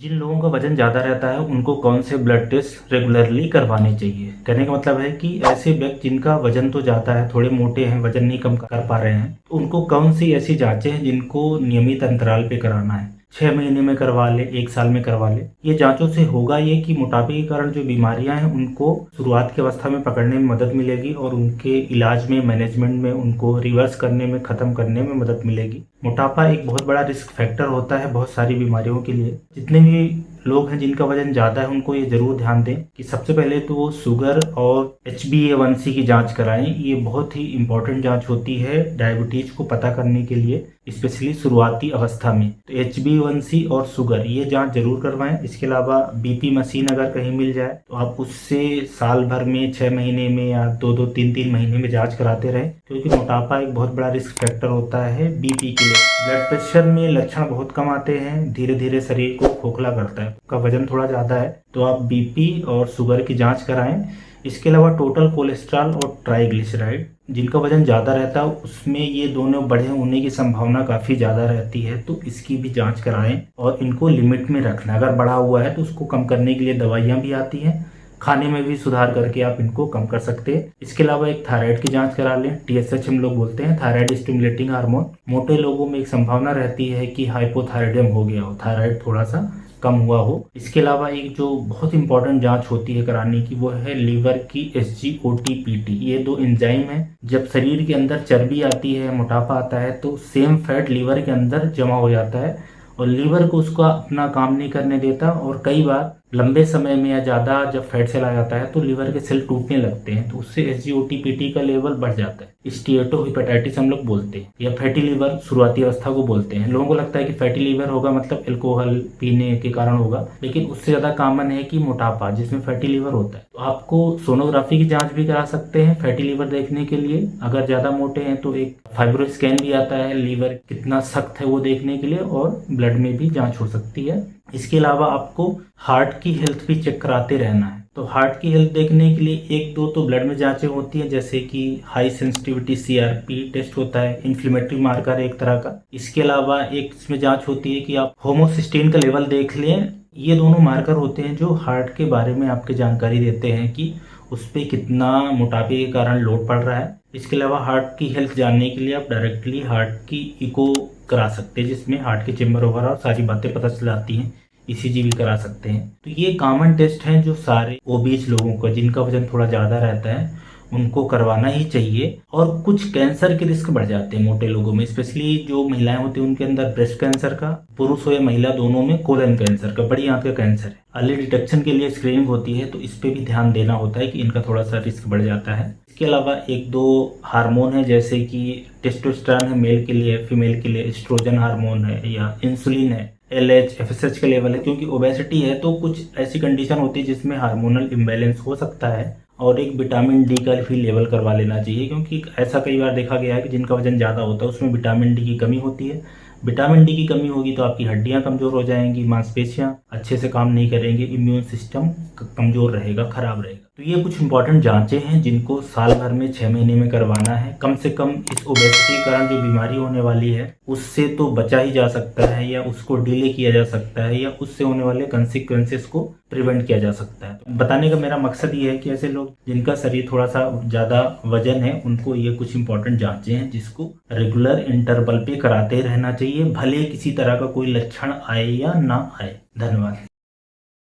जिन लोगों का वजन ज़्यादा रहता है उनको कौन से ब्लड टेस्ट रेगुलरली करवाने चाहिए। कहने का मतलब है कि ऐसे व्यक्ति जिनका वजन तो ज़्यादा है, थोड़े मोटे हैं, वजन नहीं कम कर पा रहे हैं, तो उनको कौन सी ऐसी जांचें हैं जिनको नियमित अंतराल पे कराना है। 6 महीने में करवा ले, 1 साल में करवा ले। ये जांचों से होगा ये कि मोटापे के कारण जो बीमारियां हैं उनको शुरुआत की अवस्था में पकड़ने में मदद मिलेगी और उनके इलाज में, मैनेजमेंट में, उनको रिवर्स करने में, ख़त्म करने में मदद मिलेगी। मोटापा एक बहुत बड़ा रिस्क फैक्टर होता है बहुत सारी बीमारियों के लिए। जितने भी लोग हैं जिनका वजन ज़्यादा है उनको ये ज़रूर ध्यान दें कि सबसे पहले तो वो शुगर और HbA1c की जांच कराएं। ये बहुत ही इंपॉर्टेंट जांच होती है डायबिटीज़ को पता करने के लिए, स्पेशली शुरुआती अवस्था में। तो HbA1c और शुगर ये जांच जरूर करवाएं। इसके अलावा BP मशीन अगर कहीं मिल जाए तो आप उससे साल भर में, 6 महीने में या 2-2, 3-3 महीने में जांच कराते रहें, क्योंकि मोटापा एक बहुत बड़ा रिस्क फैक्टर होता है BP के लिए। ब्लड प्रेशर में लक्षण बहुत कम आते हैं, धीरे धीरे शरीर को खोखला करता है। आपका वजन थोड़ा ज़्यादा है तो आप BP और शुगर की जांच कराएं। इसके अलावा टोटल कोलेस्ट्रॉल और ट्राइग्लिसराइड, जिनका वजन ज़्यादा रहता है उसमें ये दोनों बढ़े होने की संभावना काफ़ी ज़्यादा रहती है, तो इसकी भी जांच कराएं और इनको लिमिट में रखना। अगर बढ़ा हुआ है तो उसको कम करने के लिए दवाइयाँ भी आती हैं, खाने में भी सुधार करके आप इनको कम कर सकते हैं। इसके अलावा एक थायराइड की जांच करा लें। TSH हम लोग बोलते हैं, थायराइड स्टिमुलेटिंग हार्मोन। मोटे लोगों में एक संभावना रहती है कि हाइपोथायराइडिज्म हो गया हो, थायराइड थोड़ा सा कम हुआ हो। इसके अलावा एक जो बहुत इंपॉर्टेंट जांच होती है कराने की, वो है लीवर की SGOT-PT। ये दो एंजाइम है। जब शरीर के अंदर चर्बी आती है, मोटापा आता है, तो सेम फैट लीवर के अंदर जमा हो जाता है और लीवर को उसका अपना काम नहीं करने देता, और कई बार लंबे समय में या ज़्यादा जब फैट सेल आ जाता है तो लीवर के सेल टूटने लगते हैं, तो उससे SGOT-PT का लेवल बढ़ जाता है। स्टीएटोहेपेटाइटिस हम लोग बोलते हैं, या फैटी लीवर शुरुआती अवस्था को बोलते हैं। लोगों को लगता है कि फैटी लीवर होगा मतलब अल्कोहल पीने के कारण होगा, लेकिन उससे ज़्यादा कॉमन है कि मोटापा जिसमें फैटी लीवर होता है। तो आपको सोनोग्राफी की जांच भी करा सकते हैं फैटी लीवर देखने के लिए। अगर ज़्यादा मोटे हैं तो एक फाइब्रो स्कैन भी आता है, लीवर कितना सख्त है वो देखने के लिए, और ब्लड में भी जांच हो सकती है। इसके अलावा आपको हार्ट की हेल्थ भी चेक कराते रहना है। तो हार्ट की हेल्थ देखने के लिए 1-2 तो ब्लड में जांचें होती हैं, जैसे कि हाई सेंसिटिविटी CRP टेस्ट होता है, इन्फ्लेमेटरी मार्कर है एक तरह का। इसके अलावा एक इसमें जांच होती है कि आप होमोसिस्टेन का लेवल देख लें। ये दोनों मार्कर होते हैं जो हार्ट के बारे में आपकी जानकारी देते हैं कि उस पर कितना मोटापे के कारण लोड पड़ रहा है। इसके अलावा हार्ट की हेल्थ जानने के लिए आप डायरेक्टली हार्ट की इको करा सकते हैं, जिसमें हार्ट के चेम्बर वगैरह और सारी बातें पता चल जाती हैं। ECG भी करा सकते हैं। तो ये कॉमन टेस्ट हैं जो सारे ओबीज लोगों को, जिनका वजन थोड़ा ज़्यादा रहता है, उनको करवाना ही चाहिए। और कुछ कैंसर के रिस्क बढ़ जाते हैं मोटे लोगों में, स्पेशली जो महिलाएं होती हैं उनके अंदर ब्रेस्ट कैंसर का, पुरुष हो या महिला दोनों में कोलन कैंसर का, बड़ी आंत का कैंसर है। अर्ली डिटेक्शन के लिए स्क्रीनिंग होती है, तो इस पे भी ध्यान देना होता है कि इनका थोड़ा सा रिस्क बढ़ जाता है। इसके अलावा 1-2 हार्मोन है, जैसे कि टेस्टोस्टेरोन है मेल के लिए, फीमेल के लिए एस्ट्रोजन हार्मोन है, या इंसुलिन है, LH FSH का लेवल है। क्योंकि ओबेसिटी है तो कुछ ऐसी कंडीशन होती है जिसमें हार्मोनल इम्बैलेंस हो सकता है, और एक विटामिन D का भी लेवल करवा लेना चाहिए, क्योंकि ऐसा कई बार देखा गया है कि जिनका वजन ज़्यादा होता है उसमें विटामिन D की कमी होती है। विटामिन D की कमी होगी तो आपकी हड्डियां कमज़ोर हो जाएंगी, मांसपेशियां अच्छे से काम नहीं करेंगी, इम्यून सिस्टम कमज़ोर रहेगा, खराब रहेगा। तो ये कुछ इंपॉर्टेंट जांचें हैं जिनको साल भर में 6 महीने में करवाना है। कम से कम इस ओबेसिटी के कारण जो बीमारी होने वाली है उससे तो बचा ही जा सकता है, या उसको डिले किया जा सकता है, या उससे होने वाले कंसिक्वेंसेस को प्रिवेंट किया जा सकता है। तो बताने का मेरा मकसद ये है कि ऐसे लोग जिनका शरीर थोड़ा सा ज़्यादा वजन है उनको ये कुछ इंपॉर्टेंट जांचें हैं जिसको रेगुलर इंटरवल पे कराते रहना चाहिए, भले किसी तरह का कोई लक्षण आए या ना आए। धन्यवाद।